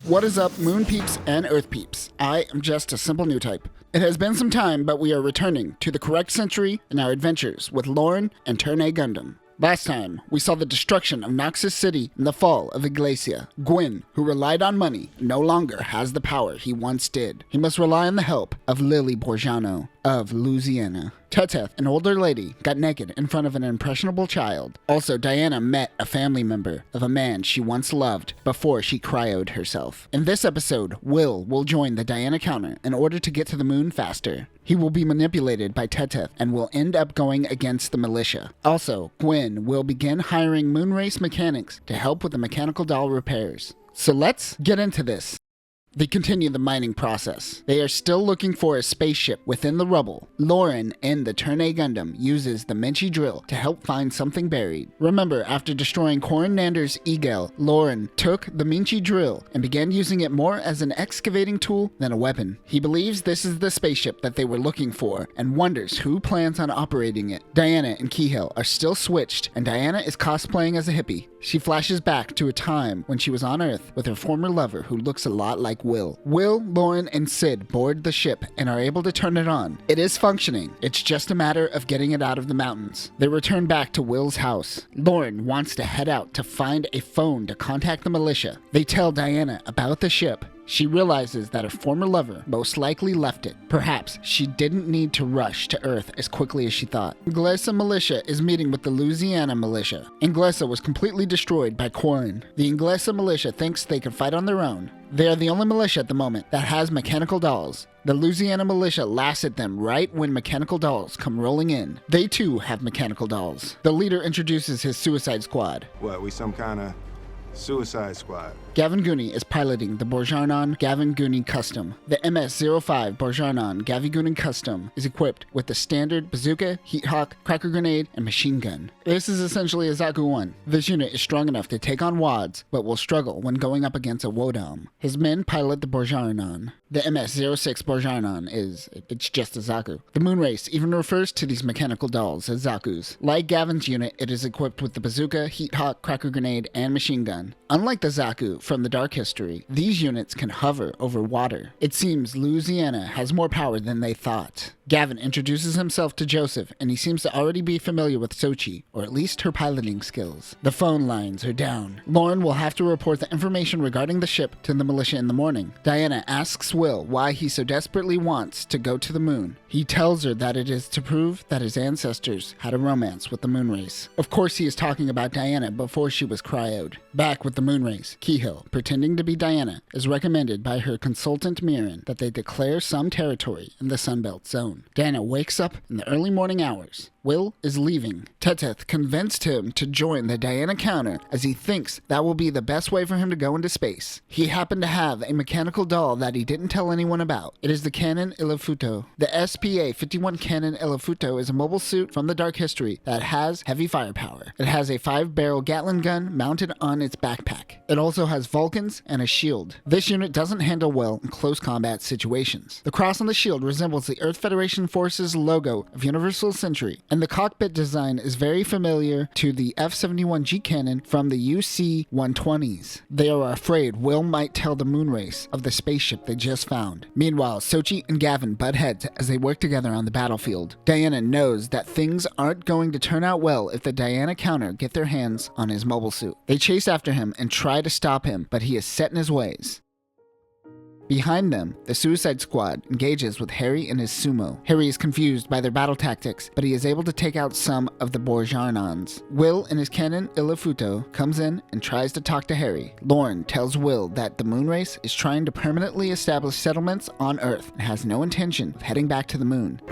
What is up, Moon Peeps and Earth Peeps? I am just a simple new type. It has been some time, but we are returning to the correct century in our adventures with Lauren and Turn A Gundam. Last time, we saw the destruction of Noxus City and the fall of Iglesia. Gwyn, who relied on money, no longer has the power he once did. He must rely on the help of Lily Borgiano of Louisiana. Teteth, an older lady, got naked in front of an impressionable child. Also, Diana met a family member of a man she once loved before she cryoed herself. In this episode, Will join the Diana counter in order to get to the moon faster. He will be manipulated by Teteth and will end up going against the militia. Also, Gwyn will begin hiring Moonrace mechanics to help with the mechanical doll repairs. So let's get into this. They continue the mining process. They are still looking for a spaceship within the rubble. Lauren in the Turn A Gundam uses the Minchi drill to help find something buried. Remember, after destroying Corin Nander's Egel, Lauren took the Minchi drill and began using it more as an excavating tool than a weapon. He believes this is the spaceship that they were looking for and wonders who plans on operating it. Diana and Kihel are still switched, and Diana is cosplaying as a hippie. She flashes back to a time when she was on Earth with her former lover who looks a lot like Will, Lauren, and Sid board the ship and are able to turn it on. It is functioning. It's just a matter of getting it out of the mountains. They return back to Will's house. Lauren wants to head out to find a phone to contact the militia. They tell Diana about the ship. She realizes that her former lover most likely left it. Perhaps she didn't need to rush to Earth as quickly as she thought. Inglesa militia is meeting with the Louisiana militia. Inglesa was completely destroyed by Corin. The Inglesa militia thinks they can fight on their own. They are the only militia at the moment that has mechanical dolls. The Louisiana militia laughs at them right when mechanical dolls come rolling in. They too have mechanical dolls. The leader introduces his suicide squad. What, we some kind of suicide squad? Gavin Gooney is piloting the Borjarnon Gavin Gooney Custom. The MS-05 Borjarnon Gavin Gooney Custom is equipped with the standard bazooka, heat hawk, cracker grenade, and machine gun. This is essentially a Zaku 1. This unit is strong enough to take on WADs, but will struggle when going up against a Wodam. His men pilot the Borjarnon. The MS-06 Borjarnon it's just a Zaku. The Moonrace even refers to these mechanical dolls as Zakus. Like Gavin's unit, it is equipped with the bazooka, heat hawk, cracker grenade, and machine gun. Unlike the Zaku from the Dark History, these units can hover over water. It seems Louisiana has more power than they thought. Gavin introduces himself to Joseph, and he seems to already be familiar with Sochi, or at least her piloting skills. The phone lines are down. Lauren will have to report the information regarding the ship to the militia in the morning. Diana asks Will why he so desperately wants to go to the moon. He tells her that it is to prove that his ancestors had a romance with the Moonrace. Of course, he is talking about Diana before she was cryoed. Back with the Moonrace, Kihel, pretending to be Diana, is recommended by her consultant Mirren that they declare some territory in the Sunbelt Zone. Diana wakes up in the early morning hours. Will is leaving. Teteth convinced him to join the Diana counter as he thinks that will be the best way for him to go into space. He happened to have a mechanical doll that he didn't tell anyone about. It is the Cannon Illifuto. The SPA-51 Cannon Illifuto is a mobile suit from the Dark History that has heavy firepower. It has a 5-barrel Gatling gun mounted on its backpack. It also has Vulcans and a shield. This unit doesn't handle well in close combat situations. The cross on the shield resembles the Earth Federation Forces logo of Universal Century, and the cockpit design is very familiar to the F-71G cannon from the UC-120s. They are afraid Will might tell the Moonrace of the spaceship they just found. Meanwhile, Sochi and Gavin butt heads as they work together on the battlefield. Diana knows that things aren't going to turn out well if the Diana counter get their hands on his mobile suit. They chase after him and try to stop him, but he is set in his ways. Behind them, the Suicide Squad engages with Harry and his sumo. Harry is confused by their battle tactics, but he is able to take out some of the Borjarnons. Will and his cannon Illifuto comes in and tries to talk to Harry. Lauren tells Will that the Moonrace is trying to permanently establish settlements on Earth and has no intention of heading back to the moon.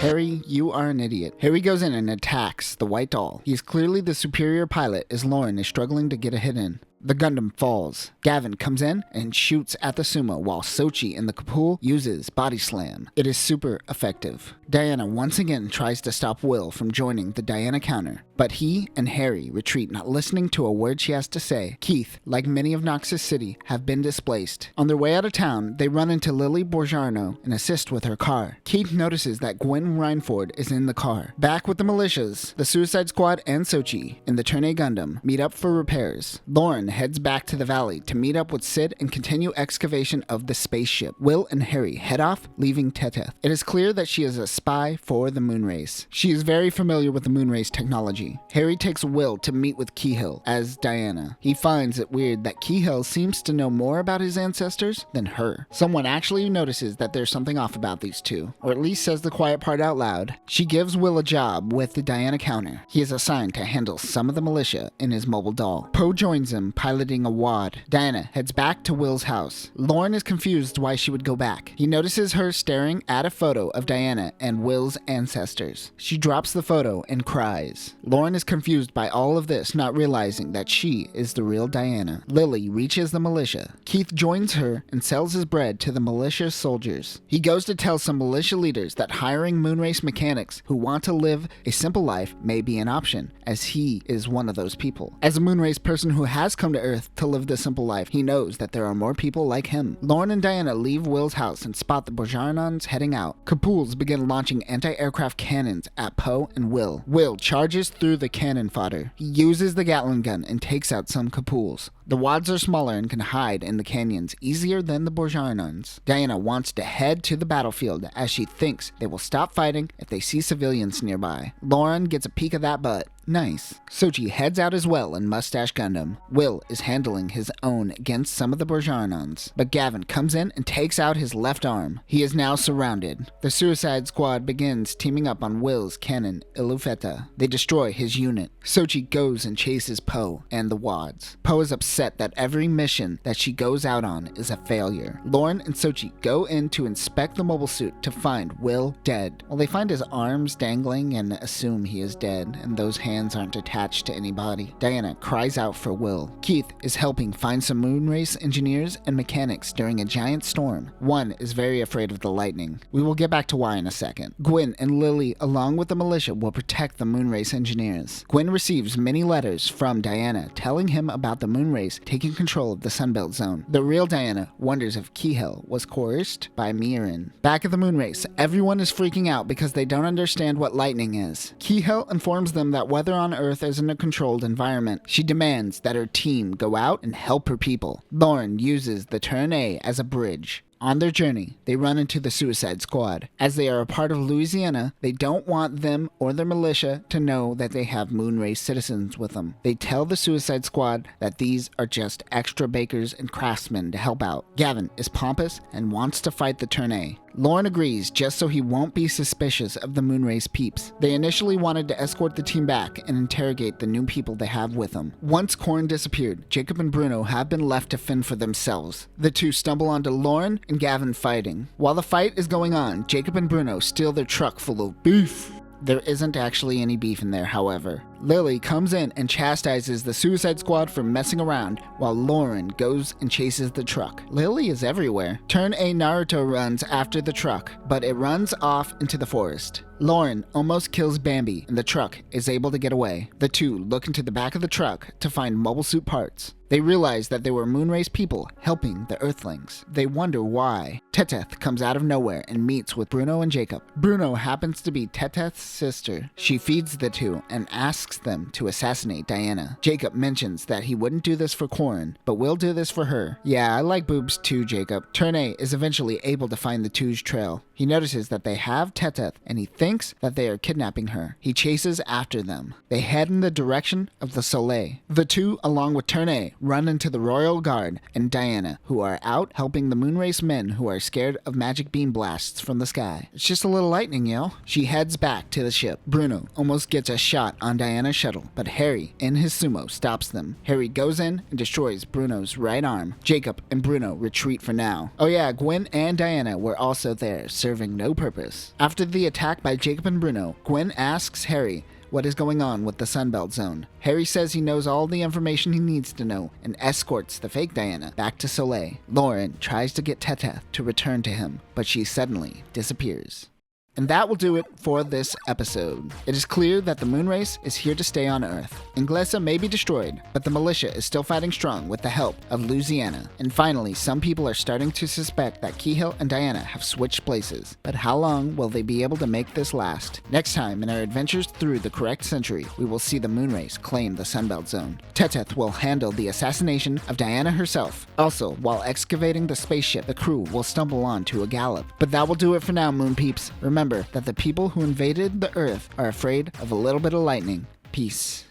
Harry, you are an idiot. Harry goes in and attacks the white doll. He is clearly the superior pilot as Lauren is struggling to get a hit in. The Gundam falls. Gavin comes in and shoots at the sumo while Sochi in the Kapul uses body slam. It is super effective. Diana once again tries to stop Will from joining the Diana counter. But he and Harry retreat, not listening to a word she has to say. Keith, like many of Noxus City, have been displaced. On their way out of town, they run into Lily Borgiarno and assist with her car. Keith notices that Gwen Reinford is in the car. Back with the militias, the Suicide Squad and Sochi in the Turn A Gundam meet up for repairs. Lauren heads back to the valley to meet up with Sid and continue excavation of the spaceship. Will and Harry head off, leaving Teteth. It is clear that she is a spy for the Moonrace. She is very familiar with the Moonrace technology. Harry takes Will to meet with Keyhill as Diana. He finds it weird that Keyhill seems to know more about his ancestors than her. Someone actually notices that there's something off about these two, or at least says the quiet part out loud. She gives Will a job with the Diana counter. He is assigned to handle some of the militia in his mobile doll. Poe joins him, piloting a wad. Diana heads back to Will's house. Lauren is confused why she would go back. He notices her staring at a photo of Diana and Will's ancestors. She drops the photo and cries. Lauren is confused by all of this, not realizing that she is the real Diana. Lily reaches the militia. Keith joins her and sells his bread to the militia soldiers. He goes to tell some militia leaders that hiring Moonrace mechanics who want to live a simple life may be an option, as he is one of those people. As a Moonrace person who has come to Earth to live the simple life, he knows that there are more people like him. Lauren and Diana leave Will's house and spot the Borjarnons heading out. Kapuls begin launching anti-aircraft cannons at Poe and Will. Will charges through the cannon fodder. He uses the Gatling gun and takes out some Kapuls. The wads are smaller and can hide in the canyons easier than the Borjarnons. Diana wants to head to the battlefield as she thinks they will stop fighting if they see civilians nearby. Lauren gets a peek of that butt. Nice. Sochi heads out as well in Mustache Gundam. Will is handling his own against some of the Borjarnons, but Gavin comes in and takes out his left arm. He is now surrounded. The Suicide Squad begins teaming up on Will's cannon, Ilufeta. They destroy his unit. Sochi goes and chases Poe and the wads. Poe is upset that every mission that she goes out on is a failure. Lauren and Sochi go in to inspect the mobile suit to find Will dead. Well, they find his arms dangling and assume he is dead, and those hands aren't attached to any body. Diana cries out for Will. Keith is helping find some Moonrace engineers and mechanics during a giant storm. One is very afraid of the lightning. We will get back to why in a second. Gwen and Lily, along with the militia, will protect the Moonrace engineers. Gwen receives many letters from Diana telling him about the Moonrace taking control of the Sunbelt Zone. The real Diana wonders if Keyhill was coerced by Mirren. Back at the Moonrace, everyone is freaking out because they don't understand what lightning is. Keyhill informs them that weather on Earth isn't a controlled environment. She demands that her team go out and help her people. Lauren uses the Turn A as a bridge. On their journey, they run into the Suicide Squad. As they are a part of Louisiana, they don't want them or their militia to know that they have Moonrace citizens with them. They tell the Suicide Squad that these are just extra bakers and craftsmen to help out. Gavin is pompous and wants to fight the Turn A. Lauren agrees just so he won't be suspicious of the Moonrace peeps. They initially wanted to escort the team back and interrogate the new people they have with them. Once Korn disappeared, Jacob and Bruno have been left to fend for themselves. The two stumble onto Lauren and Gavin fighting. While the fight is going on, Jacob and Bruno steal their truck full of beef. There isn't actually any beef in there, however. Lily comes in and chastises the Suicide Squad for messing around, while Lauren goes and chases the truck. Lily is everywhere. Turn A Naruto runs after the truck, but it runs off into the forest. Lauren almost kills Bambi, and the truck is able to get away. The two look into the back of the truck to find mobile suit parts. They realize that they were Moonrace people helping the Earthlings. They wonder why. Teteth comes out of nowhere and meets with Bruno and Jacob. Bruno happens to be Teteth's sister. She feeds the two and asks them to assassinate Diana. Jacob mentions that he wouldn't do this for Korn, but will do this for her. Yeah, I like boobs too, Jacob. Turn A is eventually able to find the two's trail. He notices that they have Teteth, and he thinks that they are kidnapping her. He chases after them. They head in the direction of the Soleil. The two, along with Turn A, run into the Royal Guard and Diana, who are out helping the Moonrace men who are scared of magic beam blasts from the sky. It's just a little lightning, yo. She heads back to the ship. Bruno almost gets a shot on Diana's shuttle, but Harry, in his sumo, stops them. Harry goes in and destroys Bruno's right arm. Jacob and Bruno retreat for now. Oh yeah, Gwen and Diana were also there, serving no purpose. After the attack by Jacob and Bruno, Gwen asks Harry what is going on with the Sunbelt Zone. Harry says he knows all the information he needs to know and escorts the fake Diana back to Soleil. Lauren tries to get Teteth to return to him, but she suddenly disappears. And that will do it for this episode. It is clear that the moon race is here to stay on Earth. Inglesa may be destroyed, but the militia is still fighting strong with the help of Louisiana. And finally, some people are starting to suspect that Keyhill and Diana have switched places. But how long will they be able to make this last? Next time in our adventures through the correct century, we will see the moon race claim the Sunbelt Zone. Teteth will handle the assassination of Diana herself. Also, while excavating the spaceship, the crew will stumble onto a gallop. But that will do it for now, moon peeps. Remember that the people who invaded the Earth are afraid of a little bit of lightning. Peace.